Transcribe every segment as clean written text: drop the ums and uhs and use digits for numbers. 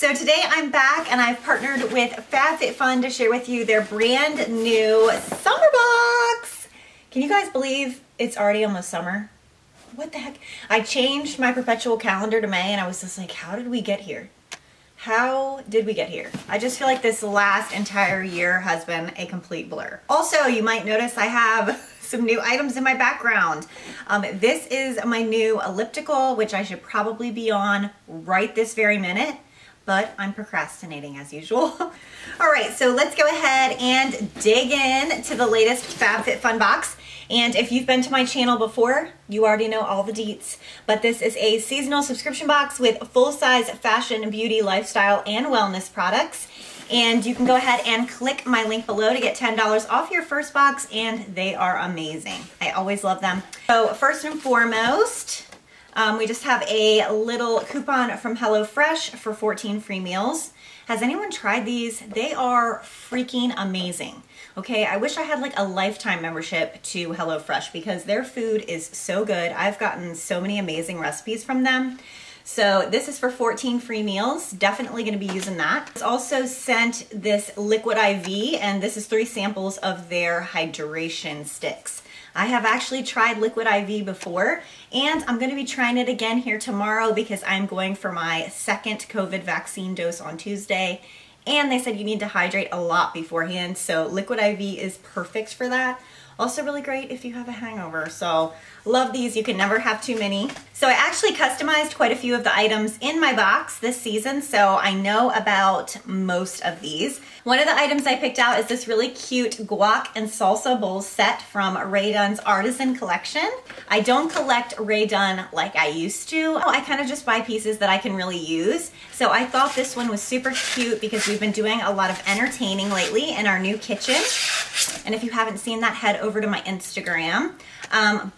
So today I'm back and I've partnered with Fabfitfun to share with you their brand new summer box. Can you guys believe it's already almost summer? What the heck? I changed my perpetual calendar to May and I was just like, how did we get here? How did we get here? I just feel like this last entire year has been a complete blur. Also, you might notice I have some new items in my background. This is my new elliptical, which I should probably be on right this very minute, but I'm procrastinating as usual. All right, so let's go ahead and dig in to the latest Fabfitfun box. And if you've been to my channel before, you already know all the deets. But this is a seasonal subscription box with full-size fashion, beauty, lifestyle, and wellness products. And you can go ahead and click my link below to get $10 off your first box, and they are amazing. I always love them. So first and foremost, we just have a little coupon from HelloFresh for 14 free meals. Has anyone tried these? They are freaking amazing. Okay, I wish I had like a lifetime membership to HelloFresh because their food is so good. I've gotten so many amazing recipes from them. So this is for 14 free meals. Definitely going to be using that. It's also sent this liquid IV, and this is 3 samples of their hydration sticks. I have actually tried liquid IV before, and I'm going to be trying it again here tomorrow because I'm going for my second COVID vaccine dose on Tuesday. And they said you need to hydrate a lot beforehand, so liquid IV is perfect for that. Also really great if you have a hangover, so love these. You can never have too many. So I actually customized quite a few of the items in my box this season, so I know about most of these. One of the items I picked out is this really cute guac and salsa bowl set from Rae Dunne's Artisan Collection. I don't collect Rae Dunne like I used to. I kind of just buy pieces that I can really use. So I thought this one was super cute because we've been doing a lot of entertaining lately in our new kitchen. And if you haven't seen that, head over to my Instagram.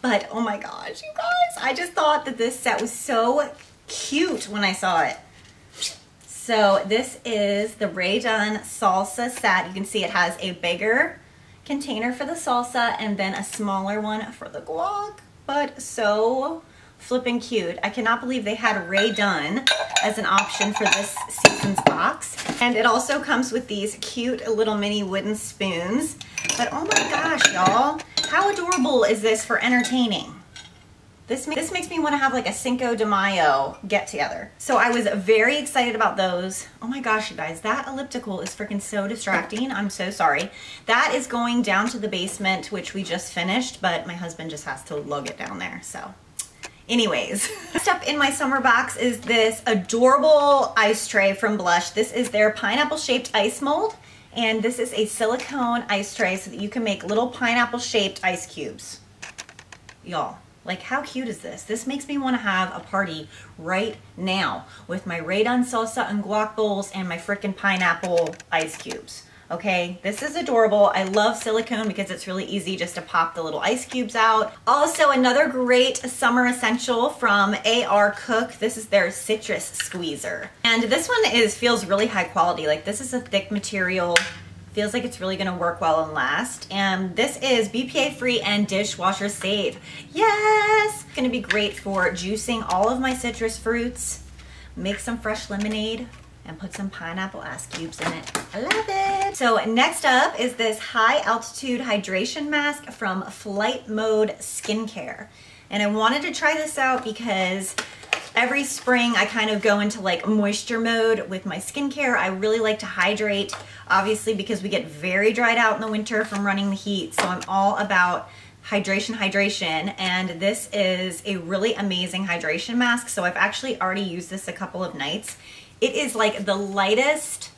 But oh my gosh, you guys, I just thought that this set was so cute when I saw it. So this is the Rae Dunne salsa set. You can see it has a bigger container for the salsa and then a smaller one for the guac, but so flipping cute. I cannot believe they had Rae Dunne as an option for this season's box. And it also comes with these cute little mini wooden spoons. But oh my gosh, y'all, how adorable is this for entertaining? This makes me want to have like a Cinco de Mayo get together. So I was very excited about those. Oh my gosh, you guys, that elliptical is freaking so distracting. I'm so sorry. That is going down to the basement, which we just finished, but my husband just has to lug it down there, so. Anyways, next up in my summer box is this adorable ice tray from Blush. This is their pineapple shaped ice mold, and this is a silicone ice tray so that you can make little pineapple shaped ice cubes. Y'all, like how cute is this? This makes me want to have a party right now with my Rae Dunne salsa and guac bowls and my frickin' pineapple ice cubes. Okay, this is adorable. I love silicone because it's really easy just to pop the little ice cubes out. Also, another great summer essential from AR Cook. This is their citrus squeezer. And this one feels really high quality. Like this is a thick material. Feels like it's really gonna work well and last. And this is BPA free and dishwasher safe. Yes! It's gonna be great for juicing all of my citrus fruits, make some fresh lemonade, and put some pineapple ice cubes in it. I love it. So next up is this high altitude hydration mask from Flight Mode Skincare. And I wanted to try this out because every spring I kind of go into like moisture mode with my skincare. I really like to hydrate, obviously because we get very dried out in the winter from running the heat. So I'm all about hydration, and this is a really amazing hydration mask. So I've actually already used this a couple of nights. It is like the lightest,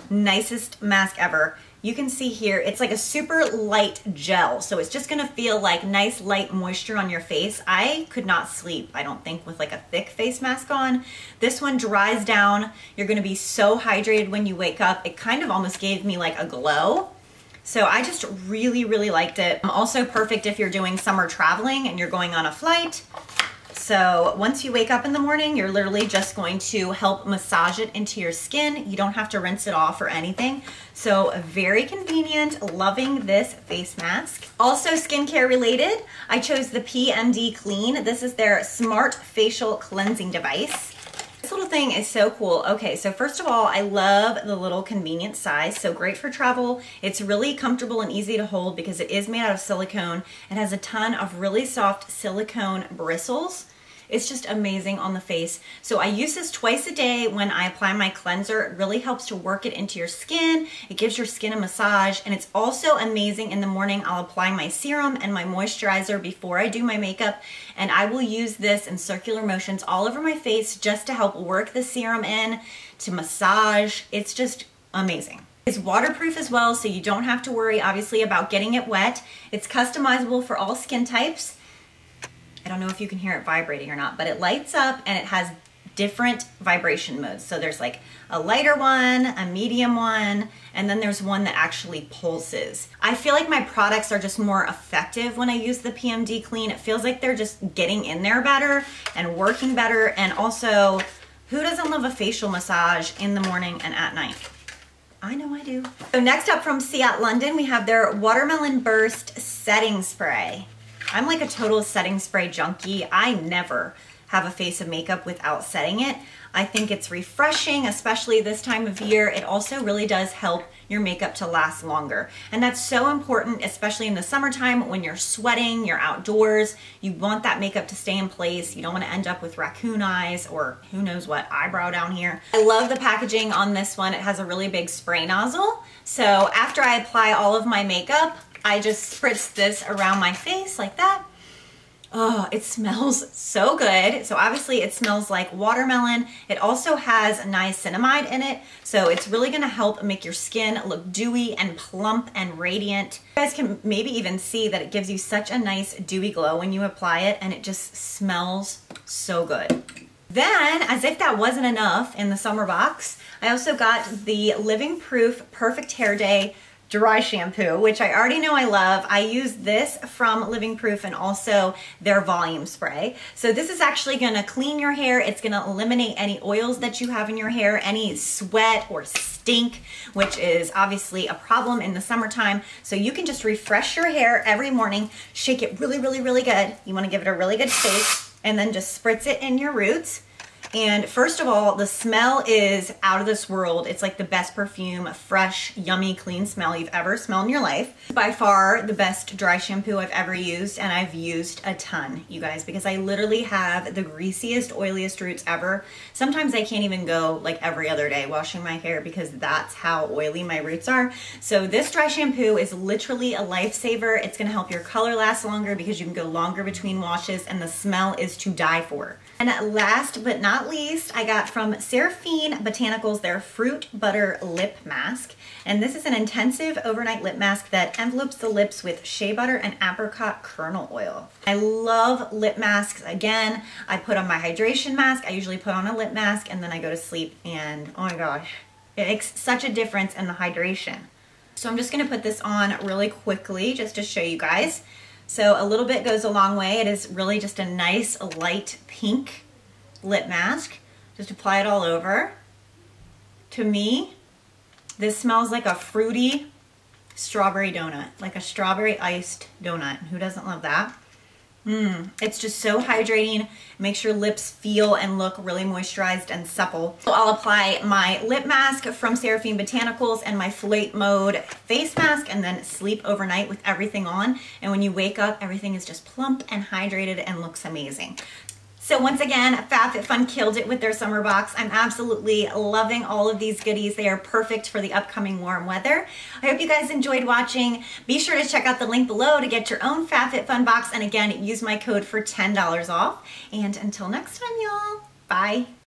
nicest mask ever. You can see here, it's like a super light gel. So it's just gonna feel like nice light moisture on your face. I could not sleep, I don't think, with like a thick face mask on. This one dries down. You're gonna be so hydrated when you wake up. It kind of almost gave me like a glow. So I just really, really liked it. Also perfect if you're doing summer traveling and you're going on a flight. So once you wake up in the morning, you're literally just going to help massage it into your skin. You don't have to rinse it off or anything. So very convenient, loving this face mask. Also skincare related, I chose the PMD Clean. This is their smart facial cleansing device. This little thing is so cool. Okay, so first of all, I love the little convenient size. So great for travel. It's really comfortable and easy to hold because it is made out of silicone. It has a ton of really soft silicone bristles. It's just amazing on the face. So I use this twice a day when I apply my cleanser. It really helps to work it into your skin. It gives your skin a massage, and it's also amazing in the morning. I'll apply my serum and my moisturizer before I do my makeup, and I will use this in circular motions all over my face just to help work the serum in, to massage. It's just amazing. It's waterproof as well, so you don't have to worry, obviously, about getting it wet. It's customizable for all skin types. I don't know if you can hear it vibrating or not, but it lights up and it has different vibration modes. So there's like a lighter one, a medium one, and then there's one that actually pulses. I feel like my products are just more effective when I use the PMD Clean. It feels like they're just getting in there better and working better. And also, who doesn't love a facial massage in the morning and at night? I know I do. So next up from Seat London, we have their Watermelon Burst Setting Spray. I'm like a total setting spray junkie. I never have a face of makeup without setting it. I think it's refreshing, especially this time of year. It also really does help your makeup to last longer. And that's so important, especially in the summertime when you're sweating, you're outdoors. You want that makeup to stay in place. You don't want to end up with raccoon eyes or who knows what eyebrow down here. I love the packaging on this one. It has a really big spray nozzle. So after I apply all of my makeup, I just spritz this around my face like that. Oh, it smells so good. So obviously it smells like watermelon. It also has niacinamide in it. So it's really gonna help make your skin look dewy and plump and radiant. You guys can maybe even see that it gives you such a nice dewy glow when you apply it, and it just smells so good. Then, as if that wasn't enough in the summer box, I also got the Living Proof Perfect Hair Day dry shampoo, which I already know I love. I use this from Living Proof and also their volume spray. So this is actually gonna clean your hair. It's gonna eliminate any oils that you have in your hair, any sweat or stink, which is obviously a problem in the summertime. So you can just refresh your hair every morning, shake it really, really, really good. You wanna give it a really good shake, and then just spritz it in your roots. And first of all, the smell is out of this world. It's like the best perfume, fresh, yummy, clean smell you've ever smelled in your life. By far the best dry shampoo I've ever used, and I've used a ton, you guys, because I literally have the greasiest, oiliest roots ever. Sometimes I can't even go like every other day washing my hair because that's how oily my roots are. So this dry shampoo is literally a lifesaver. It's gonna help your color last longer because you can go longer between washes, and the smell is to die for. And last but not least, I got from Fabfitfun Botanicals their Fruit Butter Lip Mask. And this is an intensive overnight lip mask that envelopes the lips with shea butter and apricot kernel oil. I love lip masks. Again, I put on my hydration mask. I usually put on a lip mask and then I go to sleep, and oh my gosh, it makes such a difference in the hydration. So I'm just gonna put this on really quickly just to show you guys. So a little bit goes a long way. It is really just a nice light pink lip mask. Just apply it all over. To me, this smells like a fruity strawberry donut, like a strawberry iced donut. Who doesn't love that? It's just so hydrating. Makes your lips feel and look really moisturized and supple. So I'll apply my lip mask from Fabfitfun Botanicals and my Flight Mode face mask, and then sleep overnight with everything on. And when you wake up, everything is just plump and hydrated and looks amazing. So once again, Fabfitfun killed it with their summer box. I'm absolutely loving all of these goodies. They are perfect for the upcoming warm weather. I hope you guys enjoyed watching. Be sure to check out the link below to get your own Fabfitfun box. And again, use my code for $10 off. And until next time, y'all, bye.